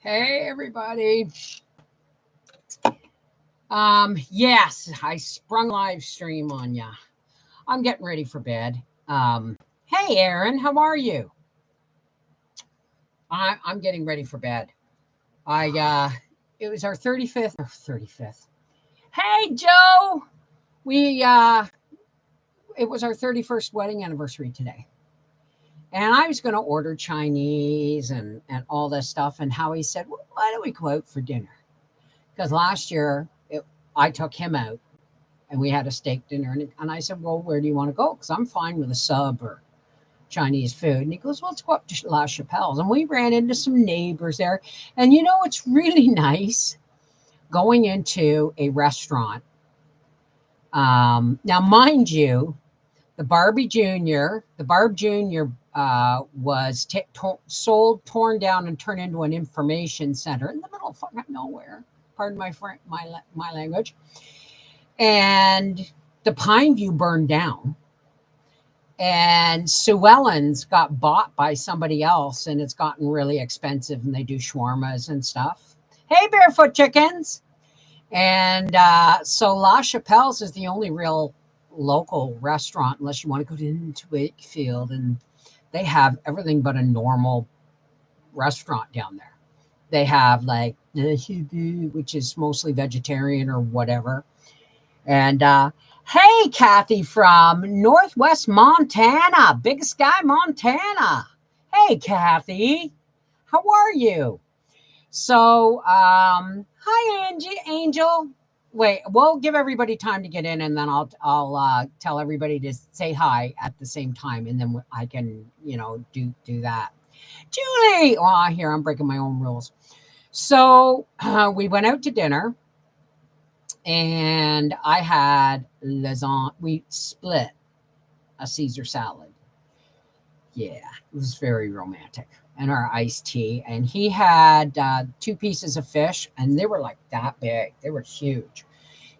Hey everybody. Yes, I sprung live stream on ya. I'm getting ready for bed. Hey Aaron, how are you? I'm getting ready for bed. I it was our 35th. Hey Joe, we it was our 31st wedding anniversary today. And I was going to order Chinese and all this stuff. And Howie said, well, why don't we go out for dinner? Because last year I took him out and we had a steak dinner. And I said, well, where do you want to go? Because I'm fine with a sub or Chinese food. And he goes, well, let's go up to La Chapelle's. And we ran into some neighbors there. And it's really nice going into a restaurant. Now, mind you, the Barb Jr. Was sold, torn down, and turned into an information center in the middle of fucking nowhere. Pardon my language. And the Pine View burned down. And Sue Ellen's got bought by somebody else, and it's gotten really expensive, and they do shawarmas and stuff. Hey, Barefoot Chickens! And so La Chapelle's is the only real local restaurant, unless you want to go into Wakefield, and they have everything but a normal restaurant down there. They have like which is mostly vegetarian or whatever. And hey, Kathy from Northwest Montana, Big Sky, Montana. Hey, Kathy, how are you? So, hi, Angel. Wait, we'll give everybody time to get in, and then I'll tell everybody to say hi at the same time, and then I can do that. Julie, oh, here I'm breaking my own rules. So we went out to dinner, and I had lasagna. We split a Caesar salad. Yeah, it was very romantic. And our iced tea. And he had two pieces of fish, and they were like that big. They were huge.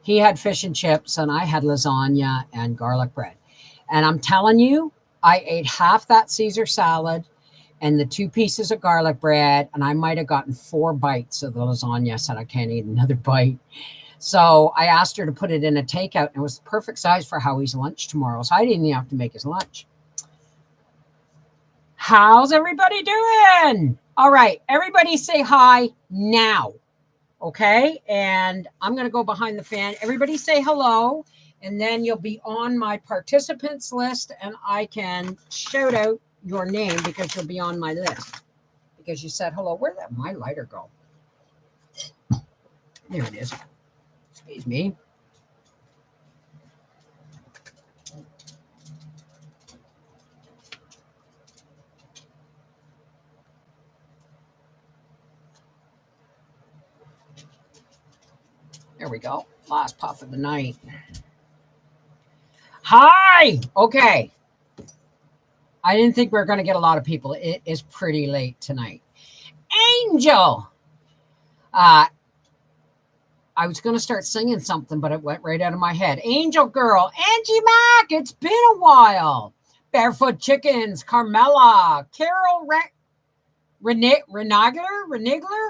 He had fish and chips, and I had lasagna and garlic bread. And I'm telling you, I ate half that Caesar salad and the two pieces of garlic bread, and I might have gotten 4 bites of the lasagna. I said, I can't eat another bite. So I asked her to put it in a takeout, and it was the perfect size for Howie's lunch tomorrow. So I didn't even have to make his lunch. How's everybody doing? All right, everybody say hi now. Okay, and I'm going to go behind the fan. Everybody say hello, and then you'll be on my participants list, and I can shout out your name because you'll be on my list because you said hello. Where did my lighter go? There it is. Excuse me. There we go. Last puff of the night. Hi. Okay. I didn't think we were going to get a lot of people. It is pretty late tonight. Angel. I was going to start singing something, but it went right out of my head. Angel Girl. Angie Mack. It's been a while. Barefoot Chickens. Carmela. Carol Renigler.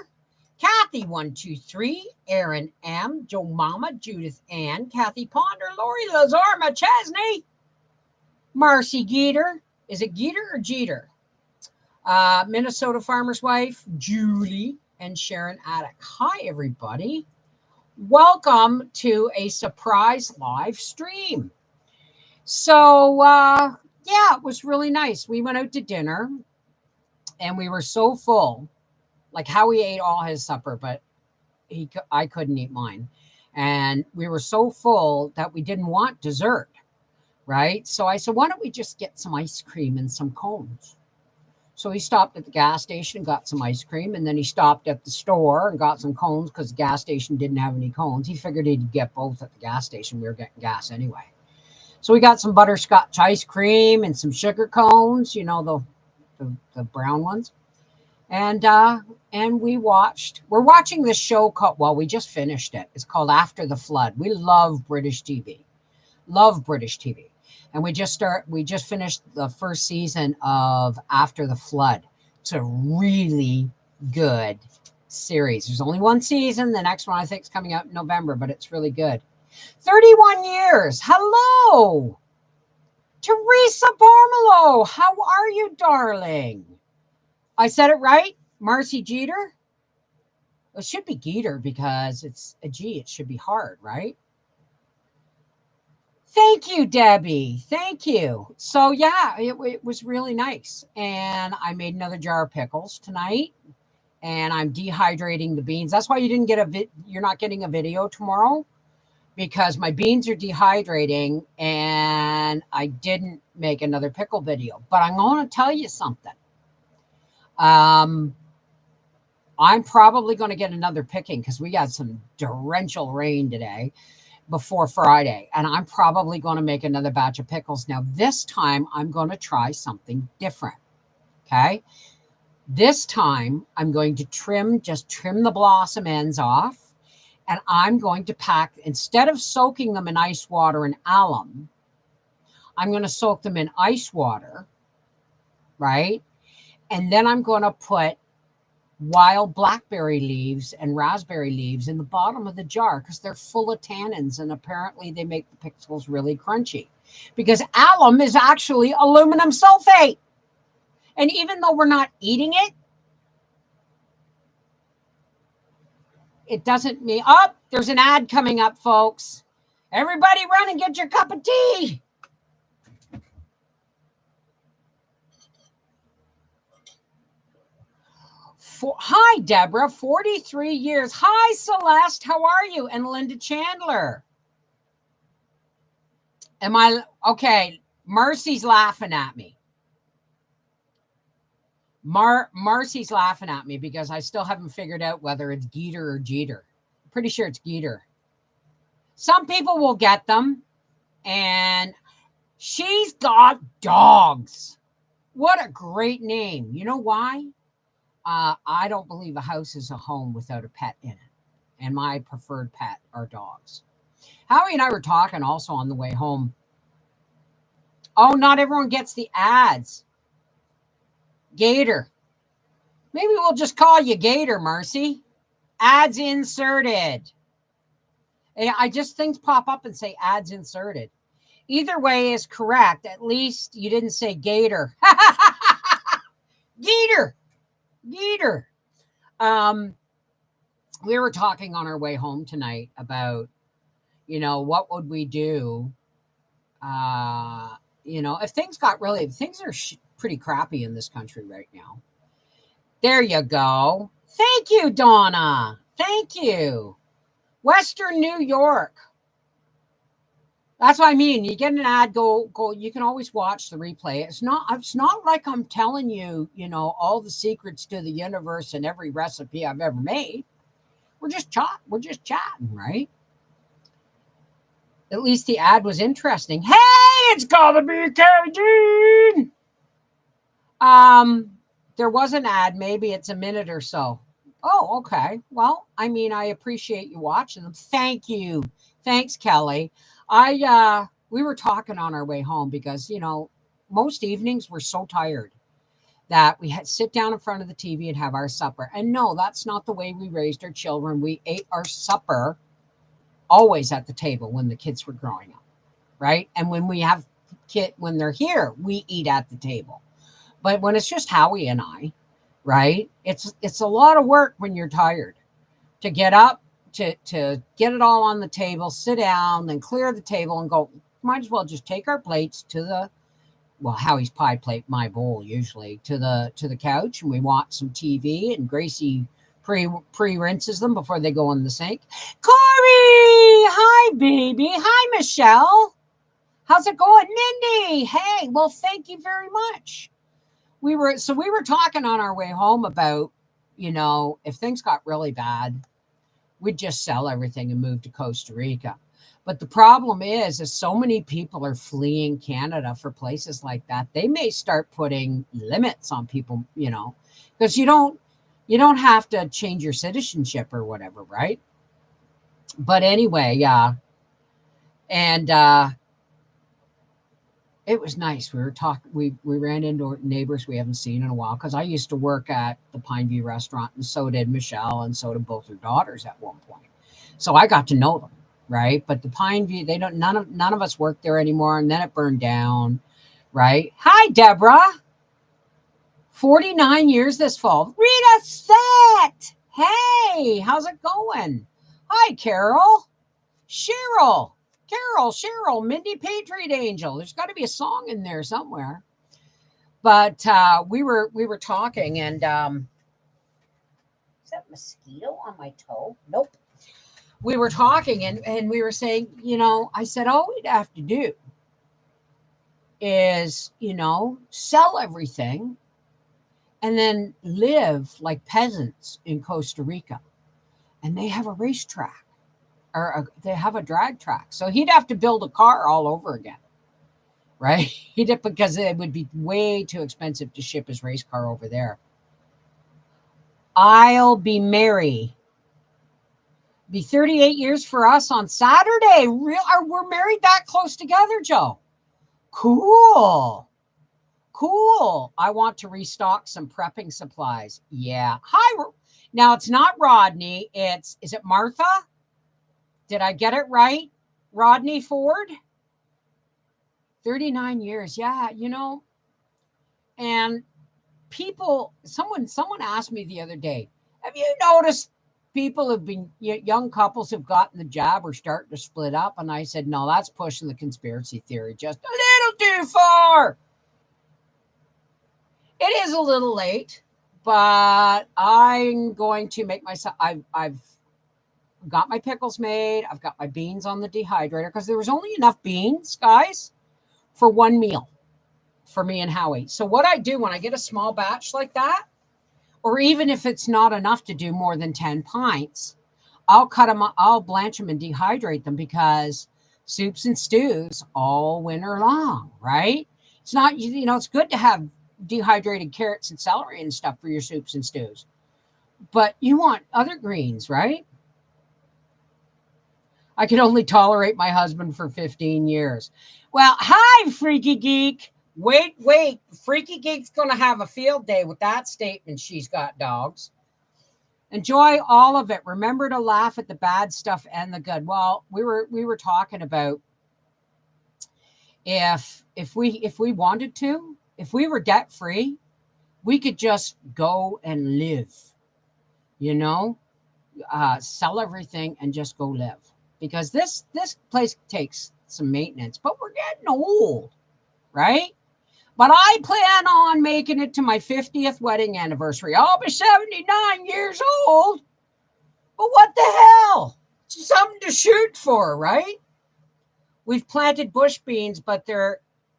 Kathy 123, Aaron M, Joe Mama, Judith Ann, Kathy Ponder, Lori Lazar McChesney, Marcy Geeter. Is it Geeter or Jeter? Minnesota Farmer's Wife, Julie, and Sharon Attic. Hi, everybody. Welcome to a surprise live stream. So, yeah, it was really nice. We went out to dinner, and we were so full. Like Howie ate all his supper, but I couldn't eat mine. And we were so full that we didn't want dessert, right? So I said, why don't we just get some ice cream and some cones? So he stopped at the gas station and got some ice cream. And then he stopped at the store and got some cones because the gas station didn't have any cones. He figured he'd get both at the gas station. We were getting gas anyway. So we got some butterscotch ice cream and some sugar cones, the brown ones. And we're watching this show we just finished it. It's called After the Flood. We love British TV. And we just finished the first season of After the Flood. It's a really good series. There's only one season. The next one I think is coming out in November, but it's really good. 31 years. Hello, Teresa Barmelo. How are you, darling? I said it right? Marcy Jeter? It should be Geeter because it's a G. It should be hard, right? Thank you, Debbie. Thank you. So, yeah, it was really nice. And I made another jar of pickles tonight. And I'm dehydrating the beans. That's why you didn't get you're not getting a video tomorrow, because my beans are dehydrating and I didn't make another pickle video. But I'm going to tell you something. I'm probably going to get another picking because we got some torrential rain today before Friday. And I'm probably going to make another batch of pickles. Now, this time I'm going to try something different. Okay. This time I'm going to trim the blossom ends off. And I'm going to pack, instead of soaking them in ice water and alum, I'm going to soak them in ice water, right? And then I'm going to put wild blackberry leaves and raspberry leaves in the bottom of the jar because they're full of tannins, and apparently they make the pickles really crunchy, because alum is actually aluminum sulfate. And even though we're not eating it, it doesn't mean, oh, there's an ad coming up, folks. Everybody run and get your cup of tea. Hi, Deborah, 43 years. Hi, Celeste, how are you? And Linda Chandler. Am I, okay, Marcy's laughing at me. Marcy's laughing at me because I still haven't figured out whether it's Geeter or Jeter. I'm pretty sure it's Geeter. Some people will get them, and she's got dogs. What a great name. You know why? I don't believe a house is a home without a pet in it. And my preferred pet are dogs. Howie and I were talking also on the way home. Oh, not everyone gets the ads. Gator. Maybe we'll just call you Gator, Marcy. Ads inserted. And I just, things pop up and say ads inserted. Either way is correct. At least you didn't say Gator. Gator. Gator. We were talking on our way home tonight about, what would we do? If things got really, things are pretty crappy in this country right now. There you go. Thank you, Donna. Thank you. Western New York. That's what I mean. You get an ad, go. You can always watch the replay. It's not like I'm telling you, all the secrets to the universe and every recipe I've ever made. We're just chatting, right? At least the ad was interesting. Hey, it's gotta be Cajun. There was an ad. Maybe it's a minute or so. Oh, okay. Well, I mean, I appreciate you watching them. Thank you. Thanks, Kelly. We were talking on our way home because, most evenings we're so tired that we had to sit down in front of the TV and have our supper. And no, that's not the way we raised our children. We ate our supper always at the table when the kids were growing up, right? And when we have when they're here, we eat at the table. But when it's just Howie and I, right? It's a lot of work when you're tired to get up, to get it all on the table, sit down, then clear the table and go, might as well just take our plates to the, Howie's pie plate, my bowl usually, to the couch, and we watch some TV, and Gracie pre-rinses them before they go in the sink. Corey! Hi, baby. Hi, Michelle. How's it going? Mindy! Hey, well, thank you very much. We were talking on our way home about, if things got really bad, we'd just sell everything and move to Costa Rica. But the problem is so many people are fleeing Canada for places like that. They may start putting limits on people, because you don't have to change your citizenship or whatever, right? But anyway, yeah. And It was nice. We were talking. We ran into neighbors we haven't seen in a while because I used to work at the Pine View restaurant, and so did Michelle, and so did both her daughters at one point. So I got to know them, right? But the Pine View, they don't. None of us work there anymore, and then it burned down, right? Hi, Deborah. 49 years this fall. Rita Set. Hey, how's it going? Hi, Carol. Cheryl, Mindy Patriot Angel. There's got to be a song in there somewhere. But we were talking, and is that mosquito on my toe? Nope. We were talking, and we were saying, I said, all we'd have to do is, sell everything and then live like peasants in Costa Rica. And they have a racetrack, or they have a drag track. So he'd have to build a car all over again, right? Because it would be way too expensive to ship his race car over there. I'll be 38 years for us on Saturday. We're married that close together, Joe. Cool. I want to restock some prepping supplies. Yeah. Hi. Now it's not Rodney. Is it Martha? Did I get it right? Rodney Ford? 39 years. Yeah, and people, someone asked me the other day, have you noticed people have been, young couples have gotten the jab or starting to split up? And I said, no, that's pushing the conspiracy theory just a little too far. It is a little late, but I'm going to make myself, I've got my pickles made. I've got my beans on the dehydrator because there was only enough beans, guys, for one meal for me and Howie. So what I do when I get a small batch like that, or even if it's not enough to do more than 10 pints, I'll blanch them and dehydrate them, because soups and stews all winter long, right? It's not, it's good to have dehydrated carrots and celery and stuff for your soups and stews, but you want other greens, right? I can only tolerate my husband for 15 years. Well, hi, Freaky Geek. Wait. Freaky Geek's going to have a field day with that statement. She's got dogs. Enjoy all of it. Remember to laugh at the bad stuff and the good. Well, we were talking about if we wanted to, if we were debt free, we could just go and live, sell everything and just go live. Because this place takes some maintenance, but we're getting old, right? But I plan on making it to my 50th wedding anniversary. I'll be 79 years old. But what the hell? It's something to shoot for, right? We've planted bush beans, but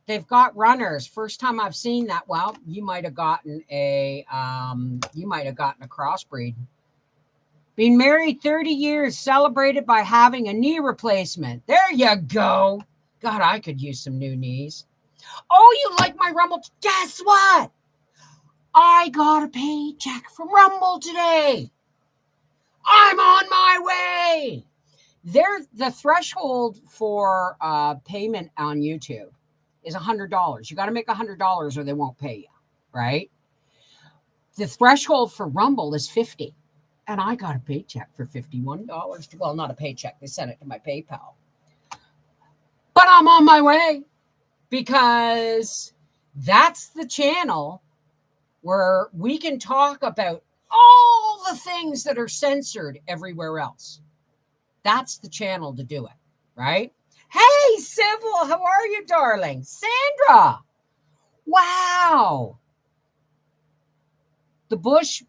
they've got runners. First time I've seen that. Well, you might have gotten a crossbreed. Been married 30 years, celebrated by having a knee replacement. There you go. God, I could use some new knees. Oh, you like my Rumble? Guess what? I got a paycheck from Rumble today. I'm on my way. The threshold for payment on YouTube is $100. You got to make $100 or they won't pay you, right? The threshold for Rumble is $50. And I got a paycheck for $51. Well, not a paycheck. They sent it to my PayPal. But I'm on my way, because that's the channel where we can talk about all the things that are censored everywhere else. That's the channel to do it, right? Hey, Sybil, how are you, darling? Sandra, wow. The bush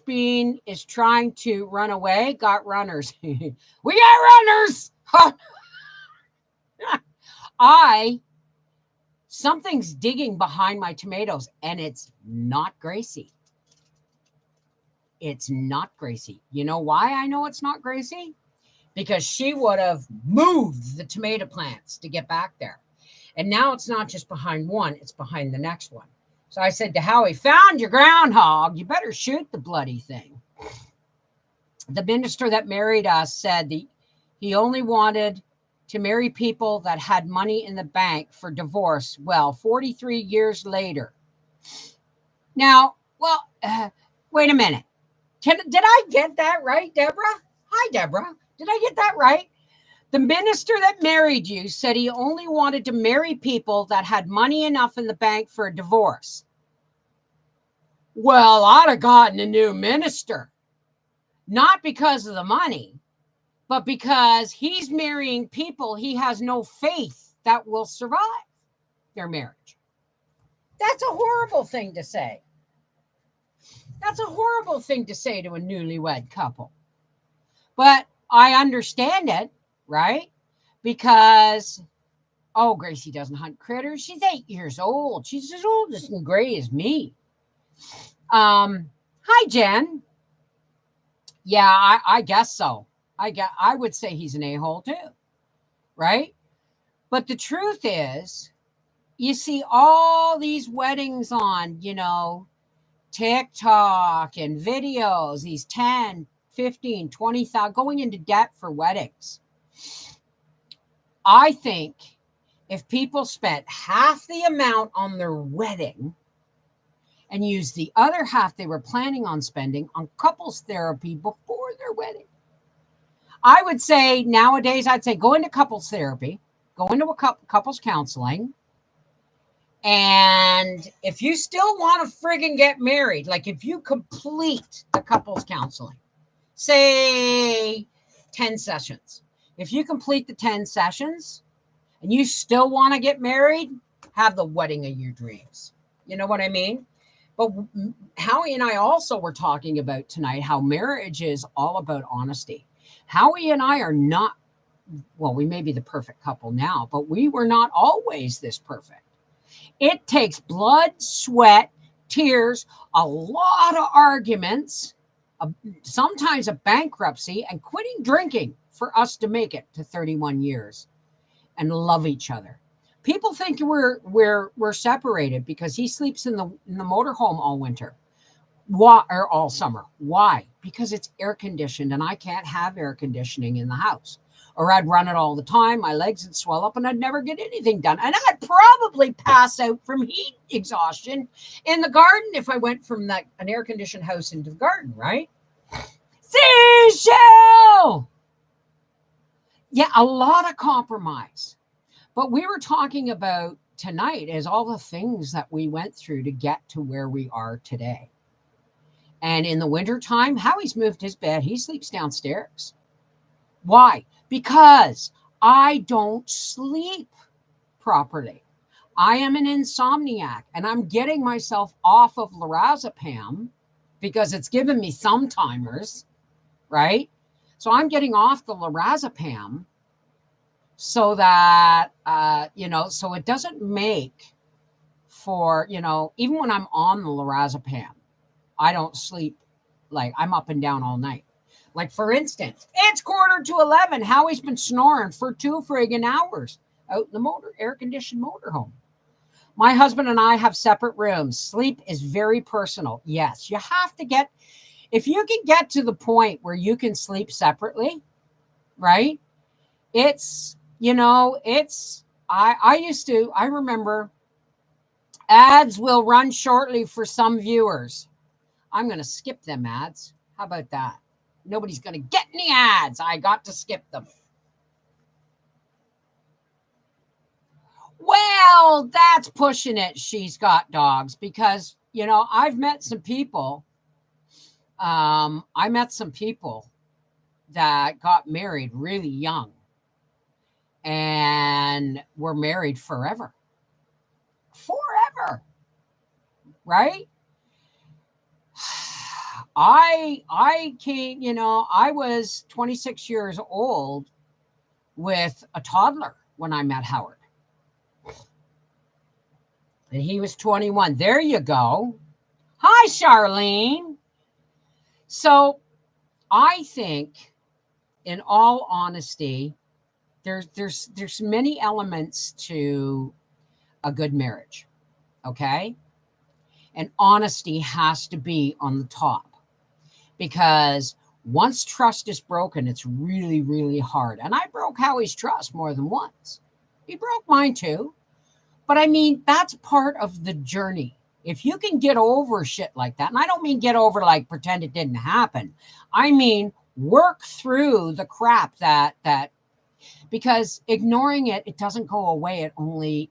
bean is trying to run away. Got runners. We got runners. Something's digging behind my tomatoes, and it's not Gracie. It's not Gracie. You know why I know it's not Gracie? Because she would have moved the tomato plants to get back there. And now it's not just behind one, it's behind the next one. So I said to Howie, found your groundhog. You better shoot the bloody thing. The minister that married us said he only wanted to marry people that had money in the bank for divorce. Well, 43 years later. Now, well, wait a minute. Did I get that right, Deborah? Hi, Deborah. Did I get that right? The minister that married you said he only wanted to marry people that had money enough in the bank for a divorce. Well, I'd have gotten a new minister. Not because of the money, but because he's marrying people he has no faith that will survive their marriage. That's a horrible thing to say. That's a horrible thing to say to a newlywed couple. But I understand it, right? Because, oh, Gracie doesn't hunt critters. She's 8 years old. She's as old and gray as me. Hi, Jen. Yeah, I guess so. I would say he's an a-hole too, right? But the truth is, you see all these weddings on, TikTok and videos, these 10, 15, 20,000 going into debt for weddings. I think if people spent half the amount on their wedding and used the other half they were planning on spending on couples therapy before their wedding, I would say nowadays, I'd say go into couples therapy, go into a couples counseling. And if you still want to friggin' get married, like if you complete the couples counseling, say 10 sessions, if you complete the 10 sessions and you still want to get married, have the wedding of your dreams. You know what I mean? But Howie and I also were talking about tonight how marriage is all about honesty. Howie and I are not, well, we may be the perfect couple now, but we were not always this perfect. It takes blood, sweat, tears, a lot of arguments, sometimes a bankruptcy, and quitting drinking for us to make it to 31 years and love each other. People think we're separated because he sleeps in the motorhome all winter. Why, or all summer? Why? Because it's air conditioned and I can't have air conditioning in the house. Or I'd run it all the time. My legs would swell up and I'd never get anything done. And I'd probably pass out from heat exhaustion in the garden if I went from an air conditioned house into the garden, right? Seashell! Yeah, a lot of compromise. But we were talking about tonight is all the things that we went through to get to where we are today. And in the wintertime, Howie's moved his bed. He sleeps downstairs. Why? Because I don't sleep properly. I am an insomniac and I'm getting myself off of lorazepam because it's given me some timers, right? So I'm getting off the lorazepam so that, so it doesn't make for, even when I'm on the lorazepam, I don't sleep, like I'm up and down all night. Like, for instance, it's 11:45. Howie's been snoring for 2 friggin' hours out in the air-conditioned motorhome. My husband and I have separate rooms. Sleep is very personal. Yes, you have to if you can get to the point where you can sleep separately, right? I remember ads will run shortly for some viewers. I'm going to skip them ads. How about that? Nobody's going to get any ads. I got to skip them. Well, that's pushing it. She's got dogs because, I've met some people. I met some people that got married really young and were married forever. Forever. Right? I came, I was 26 years old with a toddler when I met Howard. And he was 21. There you go. Hi, Charlene. So I think, in all honesty, there's many elements to a good marriage. Okay? And honesty has to be on the top. Because Once trust is broken, it's really, really hard. And I broke Howie's trust more than once. He broke mine too. But I mean, that's part of the journey. If you can get over shit like that, and I don't mean get over like pretend it didn't happen. I mean, work through the crap that because ignoring it, it doesn't go away. It only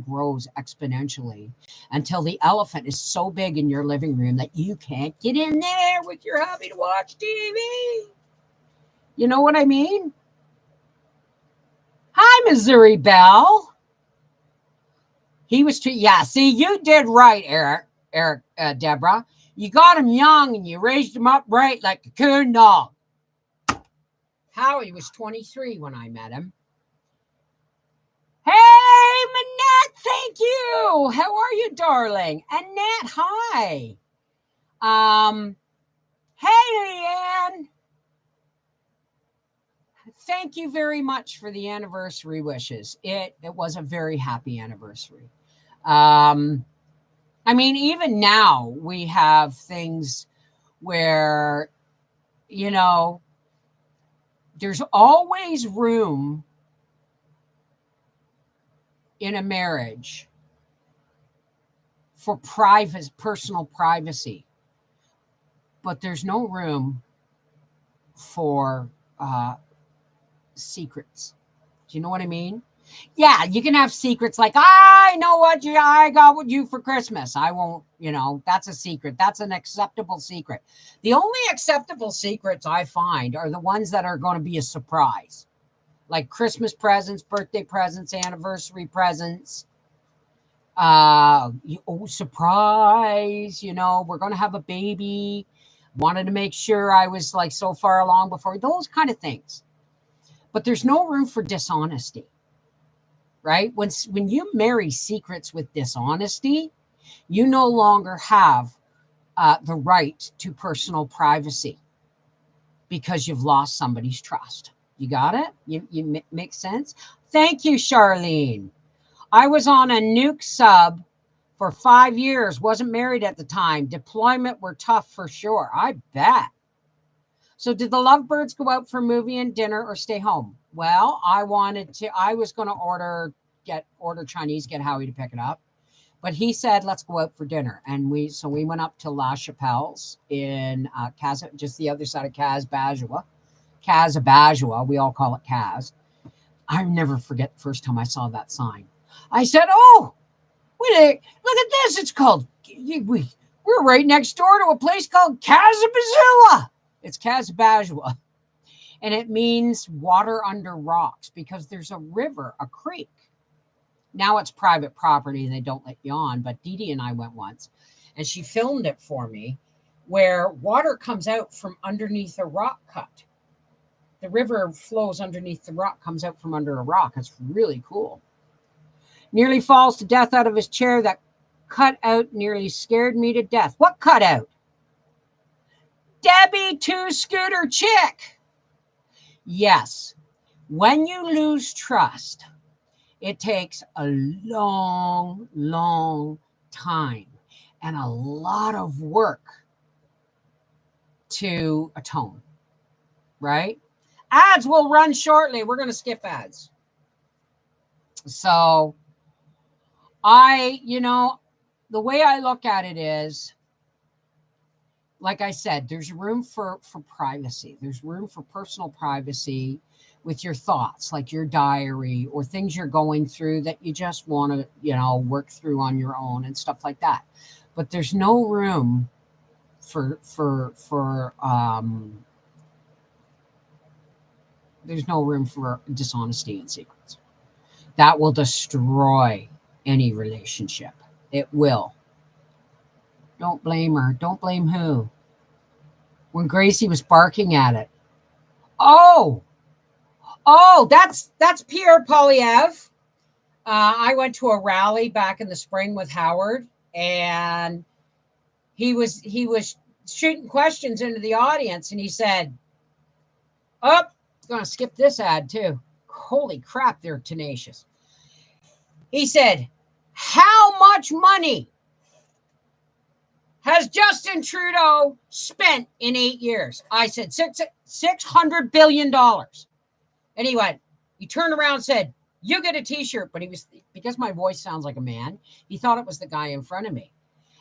grows exponentially until the elephant is so big in your living room that you can't get in there with your hubby to watch TV. You know what I mean? Hi, Missouri Belle. He was too. Yeah, see, you did right, Deborah. You got him young and you raised him up right like a coon dog. Howie was 23 when I met him. Hey, Manette, thank you. How are you, darling? Annette, hi. Hey, Leanne. Thank you very much for the anniversary wishes. It was a very happy anniversary. I mean, even now we have things where, there's always room in a marriage for personal privacy, but there's no room for secrets. Do you know what I mean? Yeah, you can have secrets like, I know what I got with you for Christmas. I won't, that's a secret. That's an acceptable secret. The only acceptable secrets I find are the ones that are going to be a surprise, like Christmas presents, birthday presents, anniversary presents. Surprise, we're going to have a baby. Wanted to make sure I was like so far along before those kind of things. But there's no room for dishonesty. Right? When you marry secrets with dishonesty, you no longer have the right to personal privacy because you've lost somebody's trust. You got it? You make sense? Thank you, Charlene. I was on a nuke sub for 5 years, wasn't married at the time. Deployment were tough for sure. I bet. So did the lovebirds go out for movie and dinner or stay home? Well, I was going to order Chinese, get Howie to pick it up. But he said, let's go out for dinner. And we went up to La Chapelle's in just the other side of Casabagua. We all call it Cas. I never forget the first time I saw that sign. I said, oh, look at this. It's called, we're right next door to a place called Casabazua. It's Casabagua. And it means water under rocks because there's a river, a creek. Now it's private property and they don't let you on. But Dee Dee and I went once and she filmed it for me where water comes out from underneath a rock cut. The river flows underneath the rock, comes out from under a rock. It's really cool. Nearly falls to death out of his chair. That cutout nearly scared me to death. What cutout? Debbie Two-Scooter Chick. Yes. When you lose trust, it takes a long, long time and a lot of work to atone, right? Ads will run shortly. We're going to skip ads. So the way I look at it is, like I said, there's room for privacy. There's room for personal privacy with your thoughts, like your diary or things you're going through that you just want to, work through on your own and stuff like that. But there's no room there's no room for dishonesty and secrets. That will destroy any relationship. It will. Don't blame her. Don't blame who? When Gracie was barking at it. Oh, that's Pierre Polyev. I went to a rally back in the spring with Howard, and he was shooting questions into the audience, and he said, I'm going to skip this ad too. Holy crap, they're tenacious. He said, how much money has Justin Trudeau spent in 8 years? I said $600 billion. And he turned around and said, you get a t-shirt. But he was, because my voice sounds like a man, he thought it was the guy in front of me.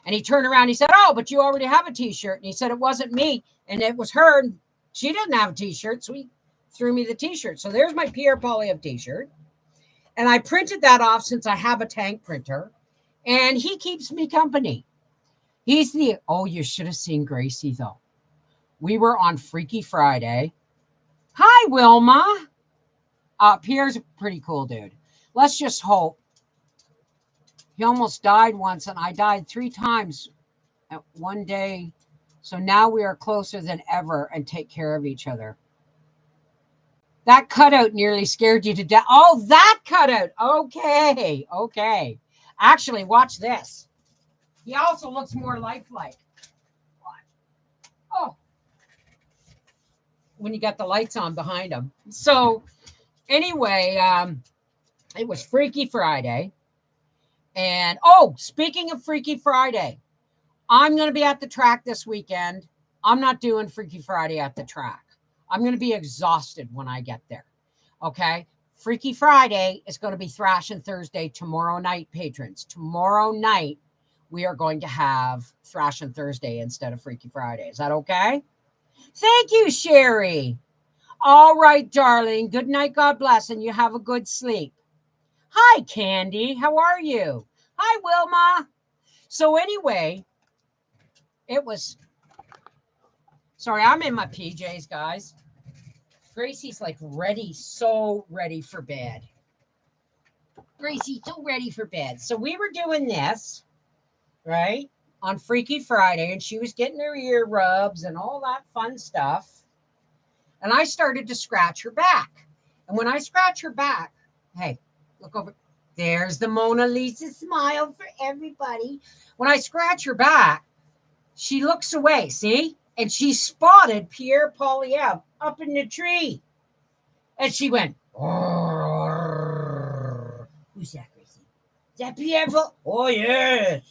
And he turned around, he said, oh, but you already have a t-shirt. And he said, it wasn't me. And it was her. And she didn't have a t-shirt. So he threw me the t-shirt. So there's my Pierre Poilievre t-shirt. And I printed that off since I have a tank printer. And he keeps me company. He's you should have seen Gracie, though. We were on Freaky Friday. Hi, Wilma. Pierre's a pretty cool dude. Let's just hope. He almost died once, and I died 3 times at one day. So now we are closer than ever and take care of each other. That cutout nearly scared you to death. Oh, that cutout. Okay. Actually, watch this. He also looks more lifelike. Oh. When you got the lights on behind him. So anyway, it was Freaky Friday. And speaking of Freaky Friday, I'm going to be at the track this weekend. I'm not doing Freaky Friday at the track. I'm going to be exhausted when I get there. Okay. Freaky Friday is going to be Thrashing Thursday tomorrow night, patrons. Tomorrow night, we are going to have Thrashing Thursday instead of Freaky Friday. Is that okay? Thank you, Sherry. All right, darling. Good night. God bless. And you have a good sleep. Hi, Candy. How are you? Hi, Wilma. So anyway, sorry, I'm in my PJs, guys. Gracie's like so ready for bed. Gracie's so ready for bed. So we were doing this, right, on Freaky Friday, and she was getting her ear rubs and all that fun stuff. And I started to scratch her back. And when I scratch her back, hey, look over. There's the Mona Lisa smile for everybody. When I scratch her back, she looks away, see? And she spotted Pierre Poilievre up in the tree. And she went, who's that, Gracie? Is that Pierre? Oh, yes.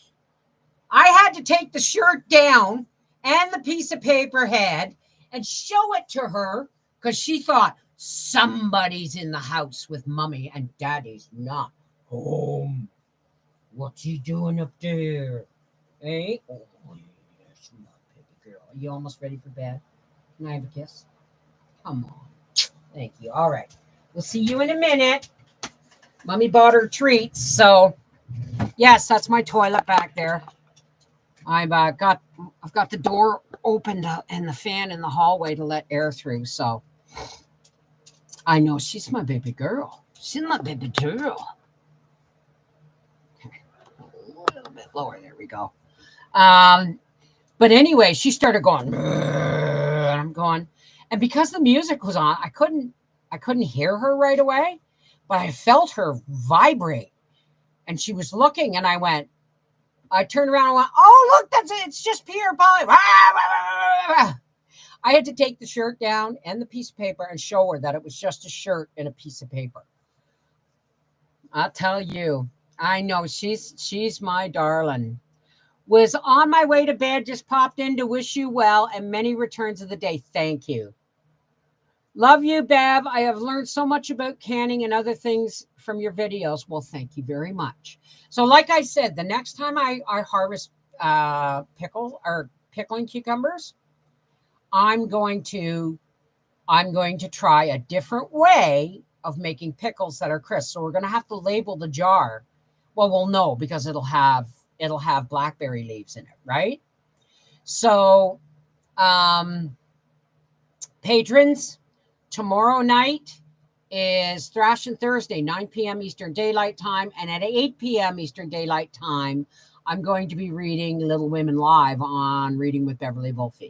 I had to take the shirt down and the piece of paper head and show it to her because she thought somebody's in the house with mommy and daddy's not home. What's he doing up there? Hey? Oh, yes, my baby girl. Are you almost ready for bed? Can I have a kiss? Come on. Thank you. All right. We'll see you in a minute. Mommy bought her treats. So, yes, that's my toilet back there. I've got the door opened and the fan in the hallway to let air through. So I know she's my baby girl. She's my baby girl. Okay, a little bit lower. There we go. But anyway, she started going, and I'm going, and because the music was on, I couldn't hear her right away, but I felt her vibrate, and she was looking, and I turned around and went, oh, look, it's just Pierre Poilievre. I had to take the shirt down and the piece of paper and show her that it was just a shirt and a piece of paper. I'll tell you, I know she's my darling. Was on my way to bed, just popped in to wish you well and many returns of the day. Thank you. Love you, Bev. I have learned so much about canning and other things from your videos. Well, thank you very much. So like I said, the next time I harvest pickling cucumbers, I'm going to try a different way of making pickles that are crisp. So we're going to have to label the jar. Well, we'll know because it'll have blackberry leaves in it, right? So, patrons, tomorrow night is Thrashing Thursday, 9 p.m. Eastern Daylight Time. And at 8 p.m. Eastern Daylight Time, I'm going to be reading Little Women Live on Reading with Beverly Wolfe.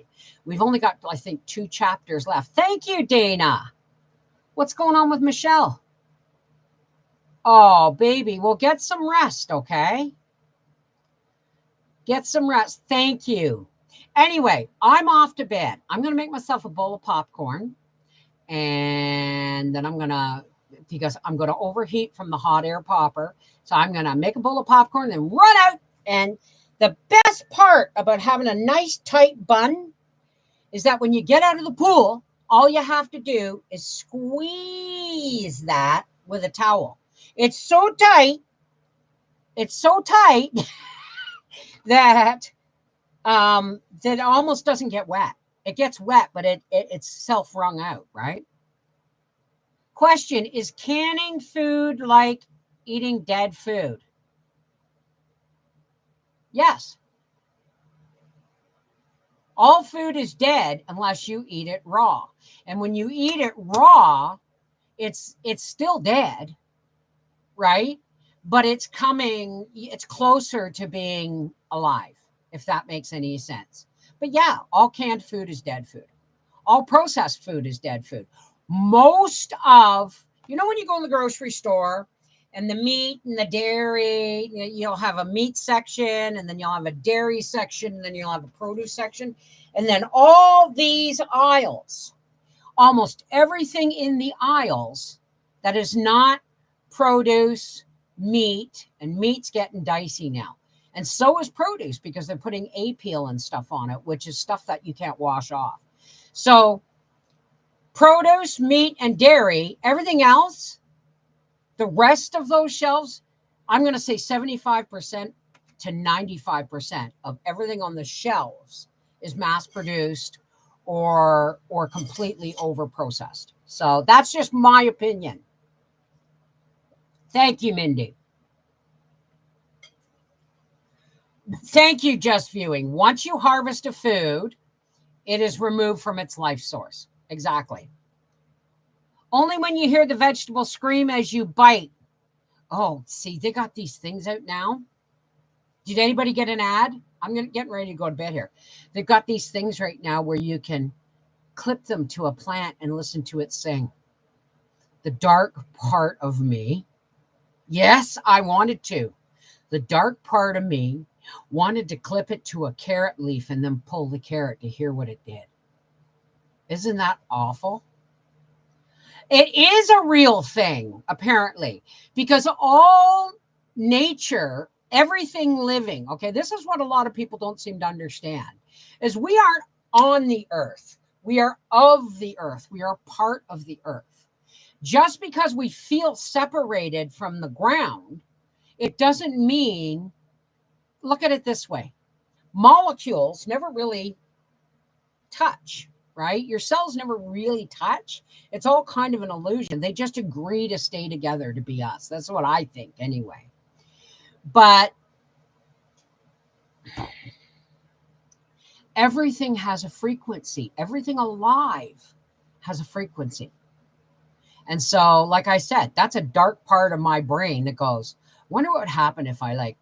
We've only got, I think, 2 chapters left. Thank you, Dana. What's going on with Michelle? Oh, baby. Well, get some rest, okay? Get some rest. Thank you. Anyway, I'm off to bed. I'm going to make myself a bowl of popcorn. And then because I'm going to overheat from the hot air popper. So I'm going to make a bowl of popcorn and run out and The best part about having a nice tight bun is that when you get out of the pool, all you have to do is squeeze that with a towel. It's so tight, that that it almost doesn't get wet. It gets wet, but it's self wrung out, right? Question: is canning food like eating dead food? Yes. All food is dead unless you eat it raw. And when you eat it raw, it's still dead, right? But it's closer to being alive, if that makes any sense. But yeah, all canned food is dead food. All processed food is dead food. Most of, when you go in the grocery store and the meat and the dairy, you'll have a meat section, and then you'll have a dairy section, and then you'll have a produce section. And then all these aisles, almost everything in the aisles that is not produce, meat, and meat's getting dicey now. And so is produce, because they're putting A-peel and stuff on it, which is stuff that you can't wash off. So produce, meat, and dairy, everything else, the rest of those shelves, I'm going to say 75% to 95% of everything on the shelves is mass produced or completely over processed. So that's just my opinion. Thank you, Mindy. Thank you, Just Viewing. Once you harvest a food, it is removed from its life source. Exactly. Only when you hear the vegetable scream as you bite. Oh, see, they got these things out now. Did anybody get an ad? I'm getting ready to go to bed here. They've got these things right now where you can clip them to a plant and listen to it sing. The dark part of me. Yes, I wanted to. The dark part of me wanted to clip it to a carrot leaf and then pull the carrot to hear what it did. Isn't that awful? It is a real thing, apparently, because all nature, everything living, okay, this is what a lot of people don't seem to understand, is we aren't on the earth. We are of the earth. We are part of the earth. Just because we feel separated from the ground, it doesn't mean, look at it this way. Molecules never really touch, right? Your cells never really touch. It's all kind of an illusion. They just agree to stay together to be us. That's what I think anyway. But everything has a frequency. Everything alive has a frequency. And so, like I said, that's a dark part of my brain that goes, wonder what would happen if I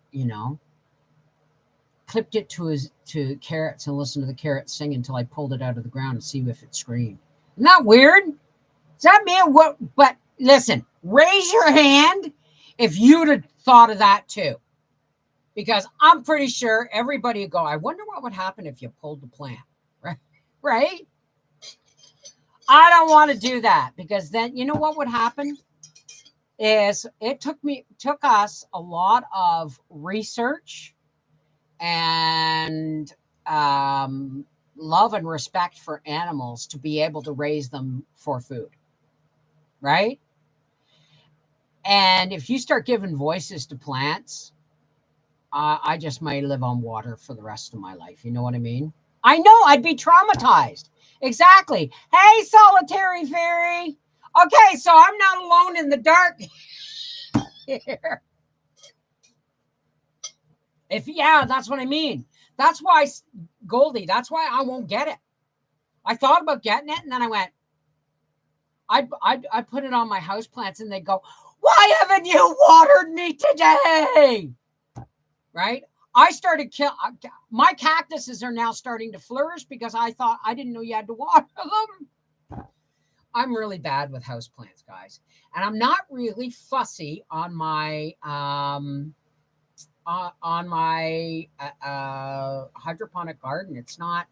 clipped it to carrots and listened to the carrots sing until I pulled it out of the ground and see if it screamed. Isn't that weird? Does that mean what? But listen, raise your hand if you'd have thought of that too. Because I'm pretty sure everybody would go, I wonder what would happen if you pulled the plant. Right? I don't want to do that, because then you know what would happen is it took us a lot of research and love and respect for animals to be able to raise them for food, right? And if you start giving voices to plants, I just might live on water for the rest of my life. You know what I mean? I know, I'd be traumatized. Exactly. Hey, solitary fairy. Okay, so I'm not alone in the dark here. That's what I mean. That's why, Goldie, that's why I won't get it. I thought about getting it, and then I went, I put it on my houseplants, and they go, why haven't you watered me today? Right? I started my cactuses are now starting to flourish because I didn't know you had to water them. I'm really bad with houseplants, guys. And I'm not really fussy on my hydroponic garden. It's not,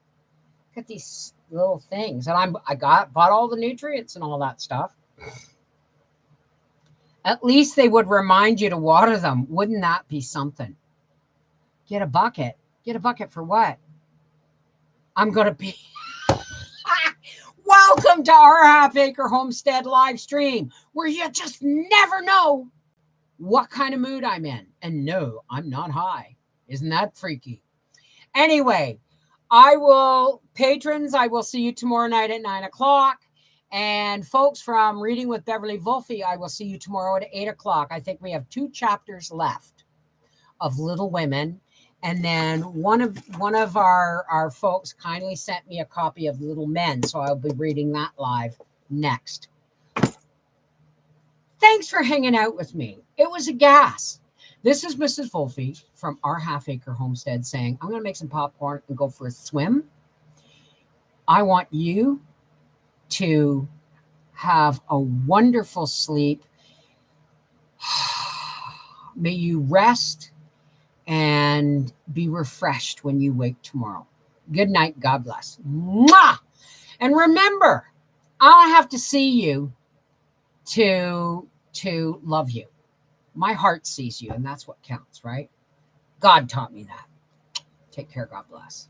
got these little things, and I bought all the nutrients and all that stuff. At least they would remind you to water them. Wouldn't that be something? Get a bucket Get a bucket for what? I'm going to be. Welcome to our Half Acre Homestead live stream, where you just never know what kind of mood I'm in. And no, I'm not high. Isn't that freaky? Anyway, patrons, I will see you tomorrow night at 9 o'clock. And folks from Reading with Beverly Wolfe, I will see you tomorrow at 8 o'clock. I think we have 2 chapters left of Little Women. And then one of our folks kindly sent me a copy of Little Men, so I'll be reading that live next. Thanks for hanging out with me. It was a gas. This is Mrs. Wolfe from our Half Acre Homestead saying, I'm going to make some popcorn and go for a swim. I want you to have a wonderful sleep. May you rest and be refreshed when you wake tomorrow. Good night. God bless. Mwah! And remember, I don't have to see you to love you. My heart sees you, and that's what counts, right? God taught me that. Take care. God bless.